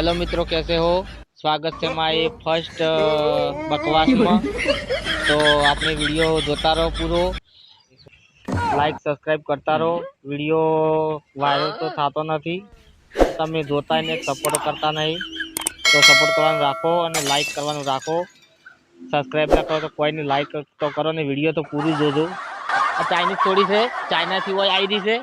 Hello मित्रों, कैसे हो। स्वागत है हमारे फर्स्ट बकवास में। तो आपने वीडियो જોતા રહો પૂરો, લાઈક સબસ્ક્રાઇબ કરતા રહો। વિડીયો વાયરલ તો થતો નથી, તમે જોતા ને સપોર્ટ કરતા નહીં, તો સપોર્ટ કરવાનું રાખો અને લાઈક કરવાનું રાખો। સબસ્ક્રાઇબ ના કરો તો કોઈ નહીં, લાઈક તો કરો ને વિડીયો તો પૂરી જોજો। આ ચાઇનીઝ થોડી છે, ચાઇનાથી હોય આવી રહી છે।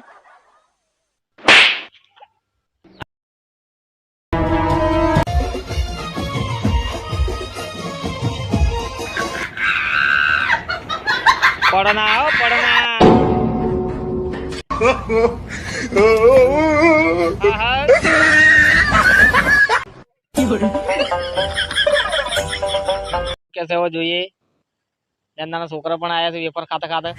પડના હો પડના। कैसे हो જોઈએ, નાના છોકરા પણ આયા છે વેફર ખાતા ખાતા।